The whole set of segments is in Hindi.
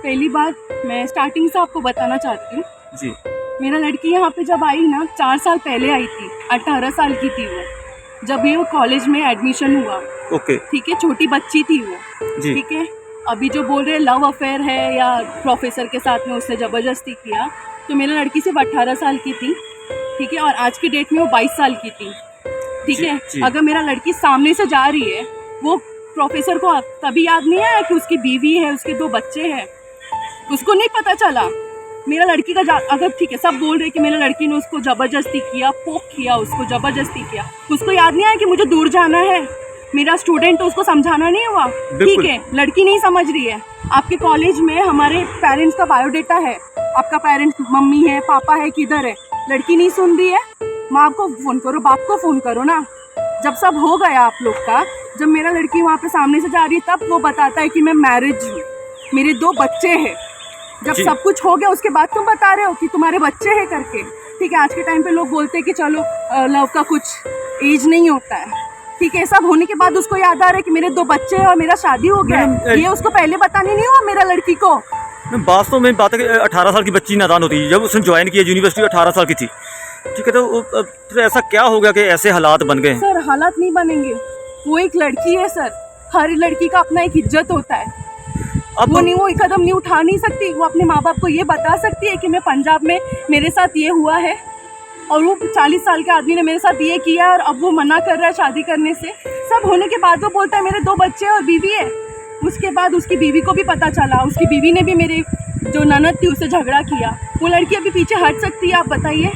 पहली बात मैं स्टार्टिंग से आपको बताना चाहती हूँ जी। मेरा लड़की यहाँ पे जब आई ना 4 साल पहले आई थी, 18 साल की थी वो, जब ये वो कॉलेज में एडमिशन हुआ। ओके। ठीक है, छोटी बच्ची थी वो। जी। ठीक है, अभी जो बोल रहे लव अफेयर है या प्रोफेसर के साथ में उसने ज़बरदस्ती किया, तो मेरा लड़की सिर्फ 18 साल की थी। ठीक है, और आज की डेट में वो 22 साल की थी। ठीक है, अगर मेरा लड़की सामने से जा रही है, वो प्रोफेसर को तभी याद नहीं आया कि उसकी बीवी है, उसके 2 बच्चे हैं, उसको नहीं पता चला मेरा लड़की का अगर ठीक है सब बोल रहे कि मेरा लड़की ने उसको ज़बरदस्ती किया, पोक किया, उसको ज़बरदस्ती किया, उसको याद नहीं आया कि मुझे दूर जाना है, मेरा स्टूडेंट तो उसको समझाना नहीं हुआ। ठीक है, लड़की नहीं समझ रही है। आपके कॉलेज में हमारे पेरेंट्स का बायोडेटा है, आपका पेरेंट्स मम्मी है, पापा है, किधर है, लड़की नहीं सुन रही है। माँ को फ़ोन करो, बाप को फ़ोन करो ना। जब सब हो गया आप लोग का, जब मेरा लड़की वहाँ पे सामने से जा रही है, तब वो बताता है कि मैं मैरिज हूँ, मेरे 2 बच्चे हैं। जब सब कुछ हो गया उसके बाद तुम बता रहे हो कि तुम्हारे बच्चे हैं करके। ठीक है, आज के टाइम पे लोग बोलते हैं कि चलो लव का कुछ एज नहीं होता है। ठीक है, सब होने के बाद उसको याद आ रहा है कि मेरे 2 बच्चे हैं और मेरा शादी हो गया है। ये उसको पहले बताने नहीं हुआ मेरा लड़की को। वास्तव में बात है कि 18 साल की बच्ची नादान होती है। जब उसने ज्वाइन किया यूनिवर्सिटी 18 साल की थी। ठीक है, तो फिर ऐसा क्या हो गया कि ऐसे हालात बन गए? सर हालात नहीं बनेंगे, वो एक लड़की है सर, हर लड़की का अपना एक इज्जत होता है। अब वो एक कदम नहीं उठा नहीं सकती, वो अपने माँ बाप को ये बता सकती है कि मैं पंजाब में मेरे साथ ये हुआ है और वो 40 साल के आदमी ने मेरे साथ ये किया और अब वो मना कर रहा है शादी करने से। सब होने के बाद वो बोलता है मेरे 2 बच्चे और बीवी है। उसके बाद उसकी बीवी को भी पता चला, उसकी बीवी ने भी मेरे जो ननद थी उससे झगड़ा किया। वो लड़की अभी पीछे हट सकती है? आप बताइए।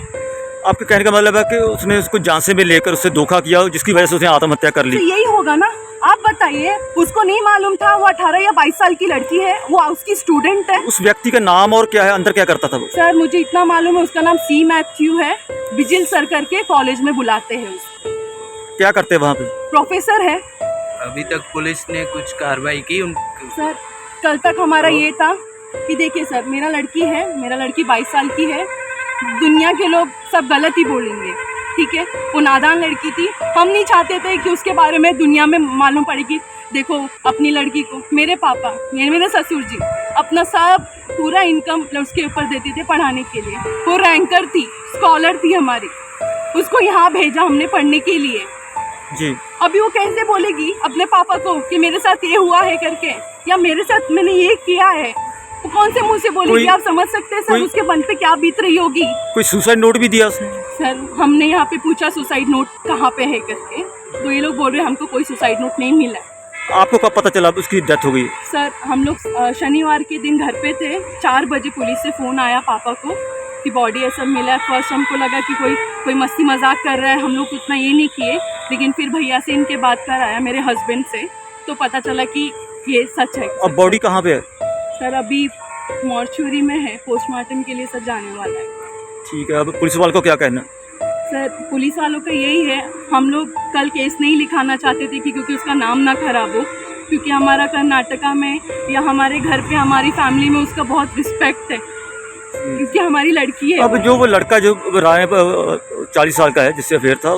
आपके कहने का मतलब है कि उसने उसको झांसे में लेकर उससे धोखा किया, जिसकी वजह से उसने आत्महत्या कर ली। तो यही होगा ना। आप बताइए, उसको नहीं मालूम था वो 18 या 22 साल की लड़की है, वो उसकी स्टूडेंट है। उस व्यक्ति का नाम और क्या है, अंदर क्या करता था वो? सर मुझे इतना मालूम है, उसका नाम सी मैथ्यू है, बिजिल सर करके कॉलेज में बुलाते हैं उसको। क्या करते हैं वहाँ पे? प्रोफेसर है। अभी तक पुलिस ने कुछ कार्रवाई की सर कल तक हमारा ये था कि देखिए सर, मेरा लड़की है, मेरा लड़की 22 साल की है, दुनिया के लोग सब गलत ही बोलेंगे। ठीक है, वो नादान लड़की थी, हम नहीं चाहते थे कि उसके बारे में दुनिया में मालूम पड़ेगी। देखो अपनी लड़की को मेरे पापा, मेरे ससुर जी अपना सब पूरा इनकम उसके ऊपर देते थे पढ़ाने के लिए। वो रैंकर थी, स्कॉलर थी हमारी, उसको यहाँ भेजा हमने पढ़ने के लिए जी। अभी वो कैसे बोलेगी अपने पापा को कि मेरे साथ ये हुआ है करके, या मेरे साथ मैंने ये किया है? वो कौन से मुंह से बोलेगी? आप समझ सकते हैं सर उसके मन पे क्या बीत रही होगी। कोई सुसाइड नोट भी दिया उसने? सर हमने यहाँ पे पूछा सुसाइड नोट कहाँ पे है करके, तो ये लोग बोल रहे हैं हमको कोई सुसाइड नोट नहीं मिला। आपको कब पता चला उसकी डेथ हो गई? सर हम लोग शनिवार के दिन घर पे थे, 4 बजे पुलिस से फ़ोन आया पापा को कि बॉडी ये सब मिला। फर्स्ट हमको लगा कि कोई मस्ती मजाक कर रहा है, हम लोग उतना ये नहीं किए, लेकिन फिर भैया से इनके बात कर आया मेरे हस्बैंड से, तो पता चला कि ये सच है। अब बॉडी कहाँ पे है? सर अभी मॉर्चुरी में है, पोस्टमार्टम के लिए सब जाने वाला है। ठीक है, अब पुलिस वालों को क्या कहना? सर पुलिस वालों का यही है, हम लोग कल केस नहीं लिखाना चाहते थे कि क्योंकि उसका नाम ना खराब हो, क्योंकि हमारा कर्नाटका में या हमारे घर पे हमारी फैमिली में उसका बहुत रिस्पेक्ट है, क्योंकि हमारी लड़की है। अब जो वो लड़का जो राय 40 साल का है जिससे अफेयर था,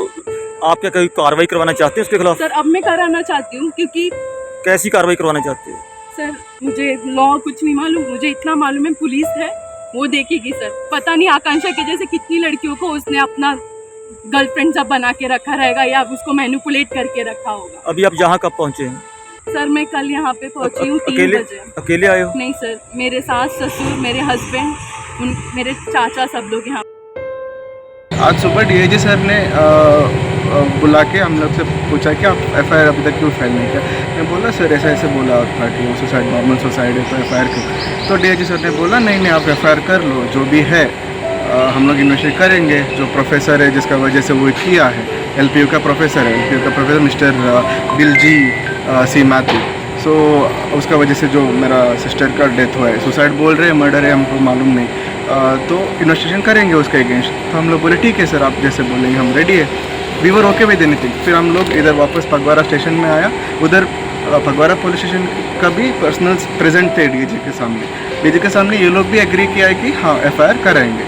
आप क्या कोई कार्रवाई करवाना चाहते हैं उसके खिलाफ? सर अब मैं कराना चाहती हूँ। क्योंकि कैसी कार्रवाई करवाना चाहते हैं? सर मुझे लॉ कुछ नहीं मालूम, मुझे इतना मालूम है पुलिस है वो देखेगी। सर पता नहीं आकांक्षा के जैसे कितनी लड़कियों को उसने अपना गर्लफ्रेंड सब बना के रखा रहेगा या उसको मैनिपुलेट करके रखा होगा। अभी आप यहाँ कब पहुँचे हैं? सर मैं कल यहाँ पे पहुँची हूँ 3 बजे। अकेले आए हो? नहीं सर, मेरे सास ससुर, मेरे हस्बैंड, मेरे चाचा, सब लोग यहाँ। आज सुबह डीआईजी सर ने बुला के हम लोग से पूछा कि आप एफआईआर अभी तक क्यों फाइल नहीं किया। मैं बोला सर ऐसे ऐसे बोला था कि वो सुसाइड, नॉर्मल सुसाइड है, तो एफआईआर क्यों? तो डीआईजी सर ने बोला नहीं आप एफआईआर कर लो, जो भी है हम लोग इन्वेस्टिगेट करेंगे। जो प्रोफेसर है जिसका वजह से वो किया है, एलपीयू का प्रोफेसर है, एलपीयू का प्रोफेसर मिस्टर दिलजी सी मैथ्यू, सो उसका वजह से जो मेरा सिस्टर का डेथ हुआ है, सुसाइड बोल रहे हैं, मर्डर है, हमको मालूम नहीं, तो इन्वेस्टिगेशन करेंगे उसके अगेंस्ट। तो हम लोग बोले ठीक है सर, आप जैसे बोलेंगे हम रेडी है। We were okay with anything. फिर हम लोग इधर वापस फगवाड़ा स्टेशन में आया, उधर फगवाड़ा पुलिस स्टेशन का भी पर्सनल्स प्रेजेंट थे डीजी के सामने। डीजी के सामने ये लोग भी एग्री किया है कि हाँ एफआईआर कराएंगे।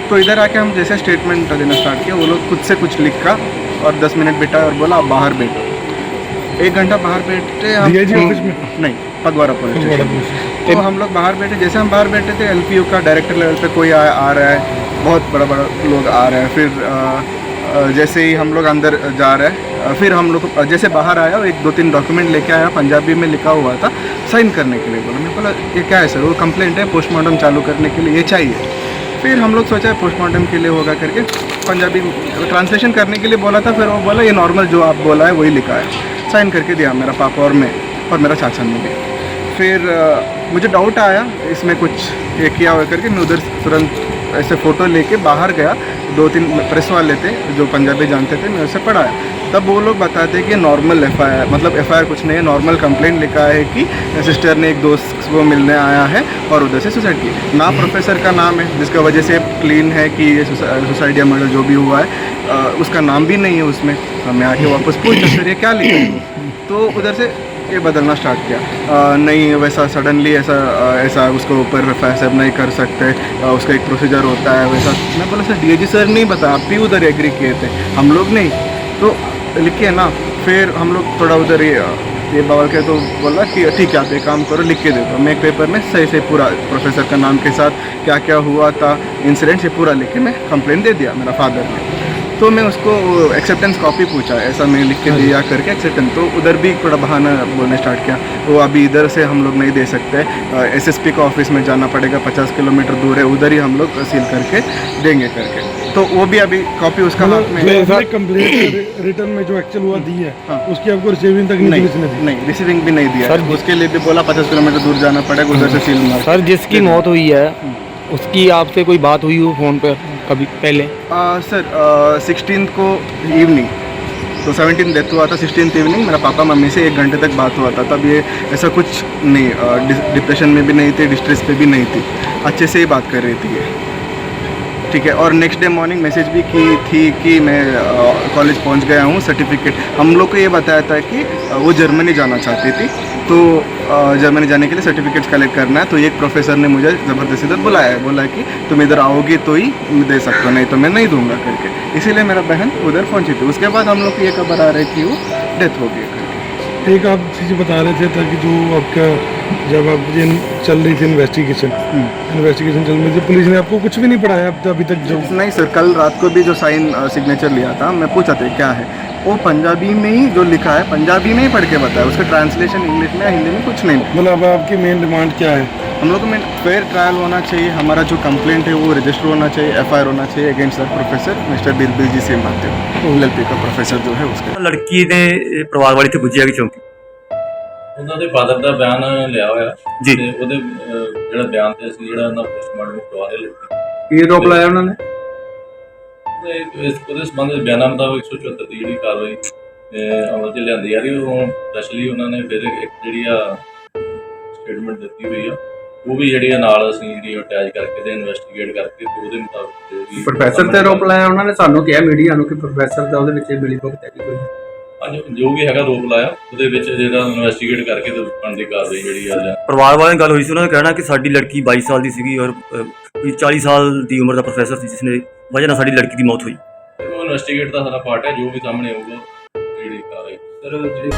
तो इधर आके हम जैसे स्टेटमेंट देना स्टार्ट किया, वो लोग खुद से कुछ लिखा और 10 मिनट बिठाया और बोला आप बाहर बैठो। 1 घंटा बाहर बैठे हम। डीआईजी ऑफिस में? नहीं, फगवाड़ा पुलिस स्टेशन। तो हम लोग बाहर बैठे, जैसे हम बाहर बैठे थे LPU का डायरेक्टर लेवल पे कोई आ रहा है, बहुत बड़ा बड़ा लोग आ रहे हैं। फिर जैसे ही हम लोग अंदर जा रहे हैं, फिर हम लोग जैसे बाहर आया, एक 2-3 डॉक्यूमेंट लेके आया, पंजाबी में लिखा हुआ था, साइन करने के लिए बोला। मैं बोला ये क्या है सर? वो कंप्लेंट है, पोस्टमार्टम चालू करने के लिए ये चाहिए। फिर हम लोग सोचा पोस्टमार्टम के लिए होगा करके पंजाबी ट्रांसलेशन करने के लिए बोला था। फिर वो बोला ये नॉर्मल जो आप बोला है वही लिखा है। साइन करके दिया मेरा पापा और मैं और मेरा चाचा ने भी। फिर मुझे डाउट आया इसमें कुछ ये किया हुआ करके, मैं उधर तुरंत ऐसे फ़ोटो लेके बाहर गया। 2-3 प्रेस वाले थे जो पंजाबी जानते थे, मैं उससे पढ़ाया। तब वो लोग बताते कि नॉर्मल FIR, मतलब FIR कुछ नहीं है, नॉर्मल कंप्लेंट लिखा है कि सिस्टर ने एक दोस्त को मिलने आया है और उधर से सुसाइड की। ना प्रोफेसर का नाम है जिसका वजह से क्लीन है कि ये सुसाइड या मर्डर जो भी हुआ है, उसका नाम भी नहीं है उसमें। मैं आके वापस पूछा सर ये क्या लिखा है, तो उधर से ये बदलना स्टार्ट किया। नहीं वैसा सडनली ऐसा उसको ऊपर FIR नहीं कर सकते, उसका एक प्रोसीजर होता है वैसा। मैं बोला सर DIG सर नहीं बता, आप भी उधर एग्री किए थे, हम लोग नहीं, तो लिखिए ना। फिर हम लोग थोड़ा उधर ये बवाल के, तो बोला कि ठीक है आप एक काम करो लिख के दे दो। मैं एक पेपर में सही से पूरा प्रोफेसर का नाम के साथ क्या क्या हुआ था इंसिडेंट से पूरा लिख के मैं कंप्लेंट दे दिया मेरा फादर ने। तो मैं उसको एक्सेप्टेंस कॉपी पूछा, ऐसा मैं लिख के दिया करके एक्सेप्टेंस। तो उधर भी थोड़ा बहाना बोलने स्टार्ट किया, वो अभी इधर से हम लोग नहीं दे सकते, SSP का ऑफिस में जाना पड़ेगा, 50 किलोमीटर दूर है, उधर ही हम लोग सील करके देंगे करके। तो वो भी अभी कॉपी उसका हाथ में है। कंप्लेंट रिटर्न में जो एक्चुअल हुआ दी है, हाँ। उसकी आपको रिसीविंग तक नहीं रिसीविंग भी नहीं दिया सर, उसके लिए भी बोला 50 किलोमीटर दूर जाना पड़ेगा, उधर से सील मार। सर जिसकी मौत हुई है उसकी आपसे कोई बात हुई हो फ़ोन पे कभी पहले? सर 16 को इवनिंग, तो 17 डेथ हुआ था, 16 इवनिंग मेरा पापा मम्मी से 1 घंटे तक बात हुआ था। तब ये ऐसा कुछ नहीं, डिप्रेशन में भी नहीं थी, डिस्ट्रेस पे भी नहीं थी, अच्छे से ही बात कर रही थी ये, ठीक है। और नेक्स्ट डे मॉर्निंग मैसेज भी की थी कि मैं कॉलेज पहुंच गया हूँ, सर्टिफिकेट। हम लोग को ये बताया था कि वो जर्मनी जाना चाहती थी, तो जर्मनी जाने के लिए सर्टिफिकेट्स कलेक्ट करना है। तो एक प्रोफेसर ने मुझे ज़बरदस्ती इधर बुलाया है, बोला कि तुम इधर आओगी तो ही दे सकते हो, नहीं तो मैं नहीं दूंगा करके। इसीलिए मेरा बहन उधर पहुंची थी। उसके बाद हम लोग को ये खबर आ रही है कि वो डेथ हो गई करके। एक आप चीज़ बता रहे थे ताकि जो आपका जब आप ये चल रही थी इन्वेस्टिगेशन चल रही थी, पुलिस ने आपको कुछ भी नहीं पढ़ाया अब अभी तक? जो नहीं सर, कल रात को भी जो साइन सिग्नेचर लिया था, मैं पूछा था क्या है, वो पंजाबी में ही जो लिखा है पंजाबी में ही पढ़ के बताया, उसका ट्रांसलेशन इंग्लिश में हिंदी में कुछ नहीं। मतलब अब आपकी मेन डिमांड क्या है? हम लोग में फेयर ट्रायल होना चाहिए, हमारा जो कंप्लेंट है वो रजिस्टर होना चाहिए, FIR होना चाहिए against the professor mister Birbaljeet Singh Mathur, LLP का प्रोफेसर जो है उसका। ਲੜਕੀ ਦੇ ਪਰਿਵਾਰ ਵਾਲੀ ਤੇ ਗੁੱਜਿਆ ਦੀ ਚੌਂਕੀ ਉਹਨਾਂ ਦੇ ਫਾਦਰ ਦਾ ਬਿਆਨ ਲਿਆ ਹੋਇਆ ਜੀ। ਤੇ ਉਹਦੇ ਜਿਹੜਾ ਬਿਆਨ ਤੇ ਅਸੀਂ ਜਿਹੜਾ ਉਹਨਾਂ ਪੋਸਟਮਾਰਟਮ ਕਰਵਾ ਰਹੇ ਲੜਕੀ ਕੀ ਰੋਕ ਲਾਇਆ ਉਹਨਾਂ ਨੇ? ਉਹਦੇ ਸੰਬੰਧ ਵਿੱਚ ਬਿਆਨਾਂ ਮੁਤਾਬਕ 174 ਦੀ ਜਿਹੜੀ ਕਾਰਵਾਈ ਅਮਲ 'ਚ ਲਿਆਂਦੀ ਜਾ ਰਹੀ, ਉਹ ਸਪੈਸ਼ਲੀ ਉਹਨਾਂ ਨੇ ਫਿਰ ਇੱਕ ਜਿਹੜੀ ਆ ਸਟੇਟਮੈਂਟ ਦਿੱਤੀ ਹੋਈ ਆ, ਉਹ ਵੀ ਜਿਹੜੀ ਆ ਨਾਲ ਅਸੀਂ ਜਿਹੜੀ ਅਟੈਚ ਕਰਕੇ ਤੇ ਇਨਵੈਸਟੀਗੇਟ ਕਰਕੇ ਤੇ ਉਹਦੇ ਮੁਤਾਬਕ ਜੋ ਵੀ ਪ੍ਰੋਫੈਸਰ ਤੇ ਰੋਕ ਲਾਇਆ ਉਹਨਾਂ ਨੇ, ਸਾਨੂੰ ਕਿਹਾ ਮੀਡੀਆ ਨੂੰ ਕਿ ਪ੍ਰੋਫੈਸਰ ਦਾ ਉਹਦੇ ਵਿੱਚ ਮਿਲੀ ਭੁਗਤ ਹੈ ਕੋਈ। ਅੱਜ ਜੋ ਵੀ ਹੈਗਾ ਰੋਕ ਲਾਇਆ, ਉਹਦੇ ਵਿੱਚ ਜਿਹੜਾ ਇਨਵੈਸਟੀਗੇਟ ਕਰਕੇ ਤੇ ਬਣਦੀ ਕਾਰਵਾਈ ਜਿਹੜੀ ਆ ਜਾਂ ਪਰਿਵਾਰ ਵਾਲਿਆਂ ਨਾਲ ਗੱਲ ਹੋਈ ਸੀ, ਉਹਨਾਂ ਨੇ ਕਹਿਣਾ ਕਿ ਸਾਡੀ ਲੜਕੀ 22 ਸਾਲ ਦੀ ਸੀਗੀ ਔਰ 40 ਸਾਲ ਦੀ ਉਮਰ ਦਾ ਪ੍ਰੋਫੈਸਰ ਸੀ ਜਿਸ ਨੇ ਵਜ੍ਹਾ ਨਾਲ ਸਾਡੀ ਲੜਕੀ ਦੀ ਮੌਤ ਹੋਈ। ਤੇ ਉਹ ਇਨਵੈਸਟੀਗੇਟ ਦਾ ਸਾਡਾ ਪਾਰਟ ਹੈ, ਜੋ ਵੀ ਸਾਹਮਣੇ ਆਊਗਾ ਜਿਹੜੀ ਕਾਰਵਾਈ ਸਰ ਜਿਹੜੀ